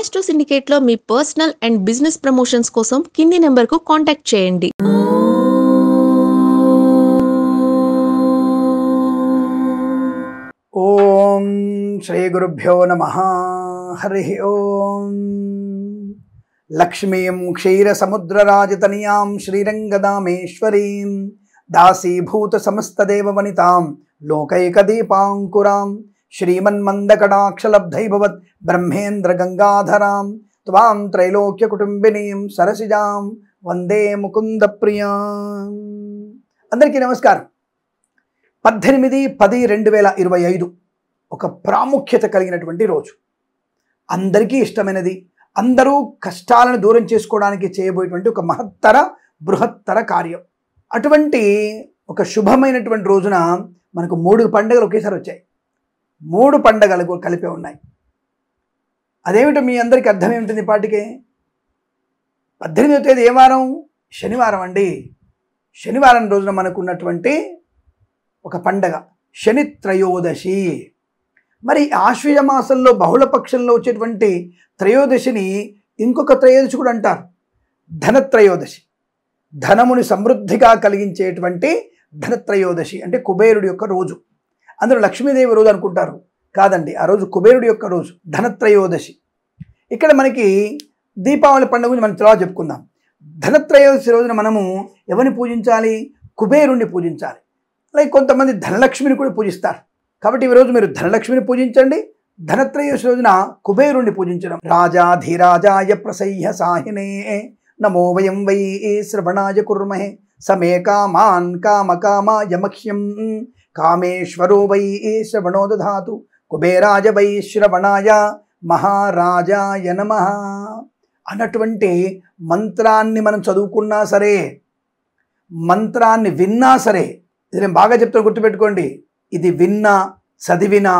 Astro సిండికేట్లో మీ personal and business promotions కోసం కింది నెంబర్కు కాంటాక్ట్ చేయండి. ఓం శ్రీ గురుభ్యో నమః. హరి ఓం. లక్ష్మీం క్షీరసముద్రరాజతనయాం శ్రీరంగదామేశ్వరీం దాసీభూత సమస్తదేవవనితాం లోకైకదీపాంకురాం శ్రీమన్మందకటాక్షలబ్ధైభవత్ బ్రహ్మేంద్ర గంగాధరాం త్వాం త్రైలోక్యకుటుంబినీం సరసిజాం వందే ముకుంద ప్రియాం. అందరికీ నమస్కారం. 18/10/2025 ఒక ప్రాముఖ్యత కలిగినటువంటి రోజు. అందరికీ ఇష్టమైనది, అందరూ కష్టాలను దూరం చేసుకోవడానికి చేయబోయేటువంటి ఒక మహత్తర బృహత్తర కార్యం. అటువంటి ఒక శుభమైనటువంటి రోజున మనకు 3 పండుగలు ఒకేసారి వచ్చాయి. 3 పండుగలు కలిపే ఉన్నాయి. అదేమిటో మీ అందరికీ అర్థమేమిటి పాటికే. 18వ తేదీ ఏ వారం? శనివారం అండి. శనివారం రోజున మనకున్నటువంటి ఒక పండగ శని త్రయోదశి. మరి ఆశ్వయుజ మాసంలో బహుళపక్షంలో వచ్చేటువంటి త్రయోదశిని ఇంకొక త్రయోదశి కూడా అంటారు, ధనత్రయోదశి. ధనముని సమృద్ధిగా కలిగించేటువంటి ధనత్రయోదశి అంటే కుబేరుడి యొక్క రోజు. అందరూ లక్ష్మీదేవి రోజు అనుకుంటారు, కాదండి, ఆ రోజు కుబేరుడి యొక్క రోజు ధనత్రయోదశి. ఇక్కడ మనకి దీపావళి పండుగ గురించి మనం తర్వాత చెప్పుకుందాం. ధనత్రయోదశి రోజున మనము ఎవరిని పూజించాలి? కుబేరుణ్ణి పూజించాలి. అలాగే కొంతమంది ధనలక్ష్మిని కూడా పూజిస్తారు. కాబట్టి ఈరోజు మీరు ధనలక్ష్మిని పూజించండి. ధనత్రయోదశి రోజున కుబేరుణ్ణి పూజించడం. రాజాధిరాజాయ ప్రసహ్య సాహినే నమో వయం వై శ్రవణాయ కుర్మహే సమే కామాన్ కామకామాయ మహ్యం కామేశ్వరో వై శ్రవణో దధాతు కుబేరాయ వై శ్రవణాయ మహారాజాయ నమః అన్నటువంటి మంత్రాన్ని మనం చదువుకున్నా సరే, మంత్రాన్ని విన్నా సరే, ఇది నేను బాగా చెప్తాను, గుర్తుపెట్టుకోండి. ఇది విన్నా చదివినా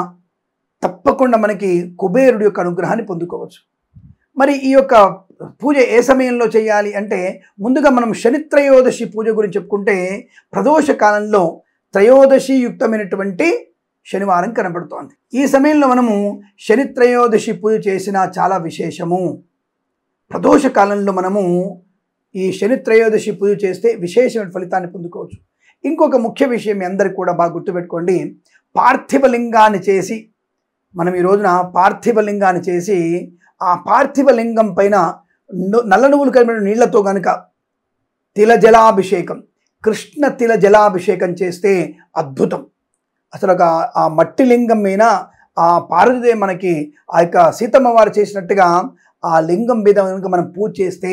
తప్పకుండా మనకి కుబేరుడి యొక్క అనుగ్రహాన్ని పొందుకోవచ్చు. మరి ఈ యొక్క పూజ ఏ సమయంలో చేయాలి అంటే, ముందుగా మనం శని త్రయోదశి పూజ గురించి చెప్పుకుంటే, ప్రదోష కాలంలో త్రయోదశి యుక్తమైనటువంటి శనివారం కనబడుతోంది. ఈ సమయంలో మనము శని త్రయోదశి పూజ చేసినా చాలా విశేషము. ప్రదోష కాలంలో మనము ఈ శని త్రయోదశి పూజ చేస్తే విశేషమైన ఫలితాన్ని పొందుకోవచ్చు. ఇంకొక ముఖ్య విషయం మీ అందరికీ కూడా బాగా గుర్తుపెట్టుకోండి. పార్థివలింగాన్ని చేసి మనం ఈ రోజున పార్థివలింగాన్ని చేసి ఆ పార్థివలింగం పైన నల్ల నువ్వులు కలిపిన నీళ్లతో కనుక తిల జలాభిషేకం, కృష్ణ తిల జలాభిషేకం చేస్తే అద్భుతం. అసలు ఆ మట్టి లింగం మీద ఆ పార్వతీదేవి మనకి ఆ యొక్క సీతమ్మ వారు చేసినట్టుగా ఆ లింగం మీద కనుక మనం పూజ చేస్తే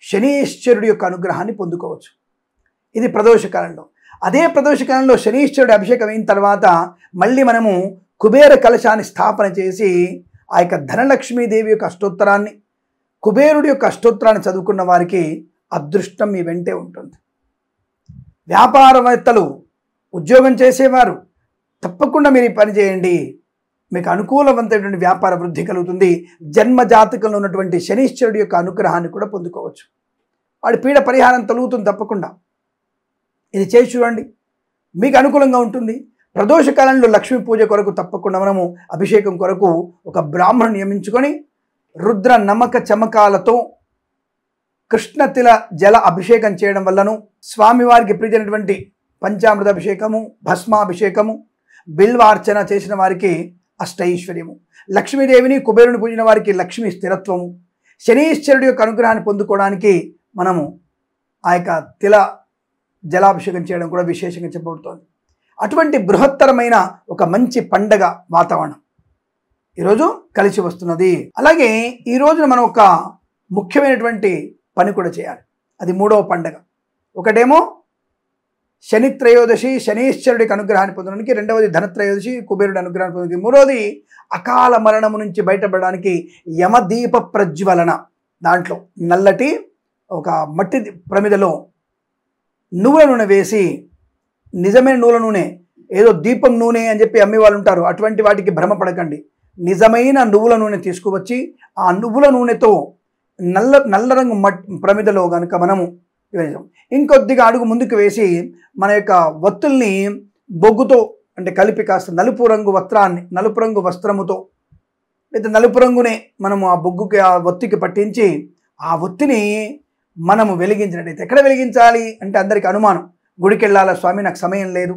శనీశ్వరుడి యొక్క అనుగ్రహాన్ని పొందుకోవచ్చు. ఇది ప్రదోషకాలంలో. అదే ప్రదోషకాలంలో శనీశ్వరుడి అభిషేకం అయిన తర్వాత మళ్ళీ మనము కుబేర కలశాన్ని స్థాపన చేసి ఆ యొక్క ధనలక్ష్మీదేవి యొక్క అష్టోత్తరాన్ని, కుబేరుడి యొక్క అష్టోత్తరాన్ని చదువుకున్న వారికి అదృష్టం మీ వెంటే ఉంటుంది. వ్యాపారవేత్తలు, ఉద్యోగం చేసేవారు తప్పకుండా మీరు ఈ పని చేయండి. మీకు అనుకూలవంతమైనటువంటి వ్యాపార వృద్ధి కలుగుతుంది. జన్మ జాతకంలో ఉన్నటువంటి శనీశ్వరుడి యొక్క అనుగ్రహాన్ని కూడా పొందుకోవచ్చు. వాడి పీడ పరిహారం తొలుగుతుంది తప్పకుండా. ఇది చేసి చూడండి, మీకు అనుకూలంగా ఉంటుంది. ప్రదోష కాలంలో లక్ష్మీ పూజ కొరకు తప్పకుండా మనము అభిషేకం కొరకు ఒక బ్రాహ్మణుని నియమించుకొని రుద్ర నమక చమకాలతో కృష్ణ తిల జల అభిషేకం చేయడం వల్లను, స్వామివారికి ప్రీతినటువంటి పంచామృత అభిషేకము, భస్మాభిషేకము, బిల్వార్చన చేసిన వారికి అష్టైశ్వర్యము, లక్ష్మీదేవిని కుబేరుని పూజిన వారికి లక్ష్మీ స్థిరత్వము, శనీశ్వరుడి యొక్క అనుగ్రహాన్ని పొందుకోవడానికి మనము ఆ యొక్క తిల జలాభిషేకం చేయడం కూడా విశేషంగా చెప్పబడుతోంది. అటువంటి బృహత్తరమైన ఒక మంచి పండగ వాతావరణం ఈరోజు కలిసి వస్తున్నది. అలాగే ఈ రోజున మనం ఒక ముఖ్యమైనటువంటి పని కూడా చేయాలి. అది 3వ పండగ. ఒకటేమో శని త్రయోదశి, శనీశ్వరుడికి అనుగ్రహాన్ని పొందడానికి. రెండవది ధనత్రయోదశి, కుబేరుడి అనుగ్రహాన్ని పొందడానికి. మూడవది అకాల మరణము నుంచి బయటపడడానికి యమదీప ప్రజ్వలన. దాంట్లో నల్లటి ఒక మట్టి ప్రమిదలో నువ్వుల నూనె వేసి, నిజమైన నువ్వుల నూనె, ఏదో దీపం నూనె అని చెప్పి అమ్మే వాళ్ళు ఉంటారు, అటువంటి వాటికి భ్రమపడకండి. నిజమైన నువ్వుల నూనె తీసుకువచ్చి ఆ నువ్వుల నూనెతో నల్ల రంగు ప్రమిదలో కనుక మనము వేసాం, ఇంకొద్దిగా అడుగు ముందుకు వేసి మన యొక్క వత్తుల్ని బొగ్గుతో అంటే కలిపి కాస్త నలుపు రంగు వస్త్రముతో లేదా నలుపు రంగునే మనము ఆ బొగ్గుకి ఆ ఒత్తికి పట్టించి ఆ ఒత్తిని మనము వెలిగించినట్టయితే ఎక్కడ వెలిగించాలి అంటే అందరికీ అనుమానం, గుడికి వెళ్ళాలా స్వామి, నాకు సమయం లేదు,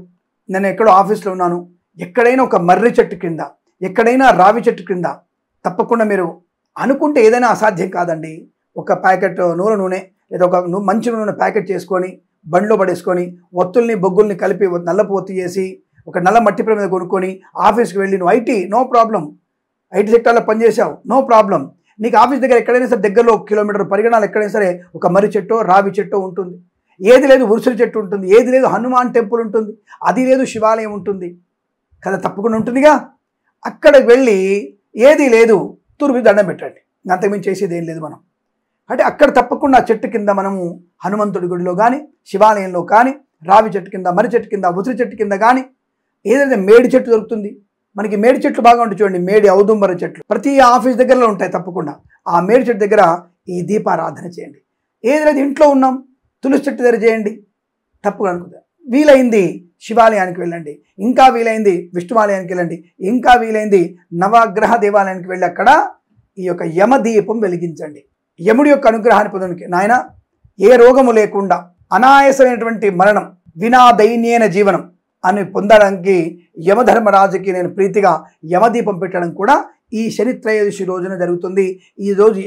నేను ఎక్కడో ఆఫీస్లో ఉన్నాను, ఎక్కడైనా ఒక మర్రి చెట్టు కింద, ఎక్కడైనా రావి చెట్టు కింద. తప్పకుండా మీరు అనుకుంటే ఏదైనా అసాధ్యం కాదండి. ఒక ప్యాకెట్ నూనె లేదా ఒక మంచి నూనె ప్యాకెట్ చేసుకొని బండిలో పడేసుకొని ఒత్తుల్ని బొగ్గుల్ని కలిపి నల్లపు ఒత్తి చేసి ఒక నల్ల మట్టి ప్రేమ మీద కొనుక్కొని ఆఫీస్కి వెళ్ళి నువ్వు ఐటీ నో ప్రాబ్లం, ఐటీ సెక్టార్లో పనిచేసావు నో ప్రాబ్లం, నీకు ఆఫీస్ దగ్గర ఎక్కడైనా సరే దగ్గరలో 1 కిలోమీటర్ పరిగణాలు ఎక్కడైనా సరే ఒక మర్రి చెట్టు రావి చెట్టు ఉంటుంది, ఏది లేదు ఉరుసుల చెట్టు ఉంటుంది, ఏది లేదు హనుమాన్ టెంపుల్ ఉంటుంది, అది లేదు శివాలయం ఉంటుంది కదా, తప్పకుండా ఉంటుందిగా. అక్కడికి వెళ్ళి ఏది లేదు తూర్పు దండం పెట్టండి, అంతకుమించి చేసేది ఏం లేదు మనం. అంటే అక్కడ తప్పకుండా చెట్టు కింద మనము హనుమంతుడి గుడిలో కానీ శివాలయంలో కానీ రావి చెట్టు కింద మర్రి చెట్టు కింద ఉసిరి చెట్టు కింద కానీ ఏదైతే మేడి చెట్టు దొరుకుతుంది మనకి, మేడి చెట్లు బాగా ఉంటుంది చూడండి, మేడి ఔదుంబర చెట్లు ప్రతి ఆఫీస్ దగ్గరలో ఉంటాయి. తప్పకుండా ఆ మేడి చెట్టు దగ్గర ఈ దీపారాధన చేయండి. ఏదైతే ఇంట్లో ఉన్నాం తులసి చెట్టు దగ్గర చేయండి, తప్పుగా అనుకుంటా. వీలైంది శివాలయానికి వెళ్ళండి, ఇంకా వీలైంది విష్ణువాలయానికి వెళ్ళండి, ఇంకా వీలైంది నవగ్రహ దేవాలయానికి వెళ్ళి అక్కడ ఈ యొక్క యమదీపం వెలిగించండి. యముడి యొక్క అనుగ్రహాన్ని పొందడానికి, నాయన ఏ రోగము లేకుండా అనాయాసమైనటువంటి మరణం వినా దైన్యైన జీవనం అని పొందడానికి యమధర్మరాజుకి నేను ప్రీతిగా యమదీపం పెట్టడం కూడా ఈ శని త్రయోదశి రోజున జరుగుతుంది. ఈ రోజు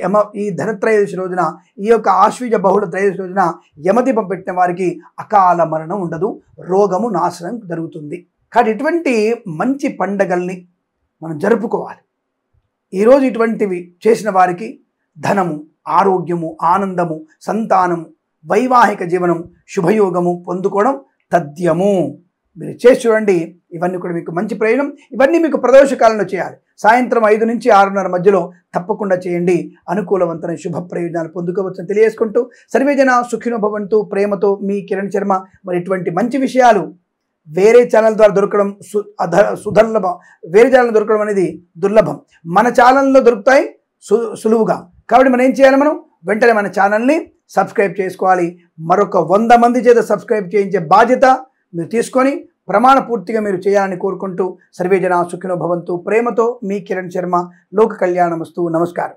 ఈ ధనత్రయోదశి రోజున, ఈ యొక్క ఆశ్వీజ బహుళ త్రయోదశి రోజున యమదీపం పెట్టిన వారికి అకాల మరణం ఉండదు, రోగము నాశనం జరుగుతుంది. కాబట్టి ఇటువంటి మంచి పండగల్ని మనం జరుపుకోవాలి. ఈరోజు ఇటువంటివి చేసిన వారికి ధనము, ఆరోగ్యము, ఆనందము, సంతానము, వైవాహిక జీవనం, శుభయోగము పొందుకోవడం తథ్యము. మీరు చేసి చూడండి, ఇవన్నీ కూడా మీకు మంచి ప్రయోజనం. ఇవన్నీ మీకు ప్రదోష కాలంలో చేయాలి. సాయంత్రం 5 నుంచి 6:30 మధ్యలో తప్పకుండా చేయండి. అనుకూలవంతమైన శుభ ప్రయోజనాలు పొందుకోవచ్చని తెలియజేసుకుంటూ సర్వేజన సుఖినో భవంతు. ప్రేమతో మీ కిరణ్ శర్మ. మరి ఇటువంటి మంచి విషయాలు వేరే ఛానల్ ద్వారా దొరకడం సుదుర్లభం, వేరే ఛానల్ దొరకడం అనేది దుర్లభం. మన ఛానల్లో దొరుకుతాయి సులువుగా. కాబట్టి మనం ఏం చేయాలి, మనం వెంటనే మన ఛానల్ని సబ్స్క్రైబ్ చేసుకోవాలి. మరొక 100 మంది చేత సబ్స్క్రైబ్ చేయించే బాధ్యత మీరు తీసుకొని ప్రమాణ పూర్తిగా మీరు చేయాలని కోరుకుంటూ సర్వేజన సుఖినో భవంతు. ప్రేమతో మీ కిరణ్ శర్మ. లోక కళ్యాణమస్తు. నమస్కారం.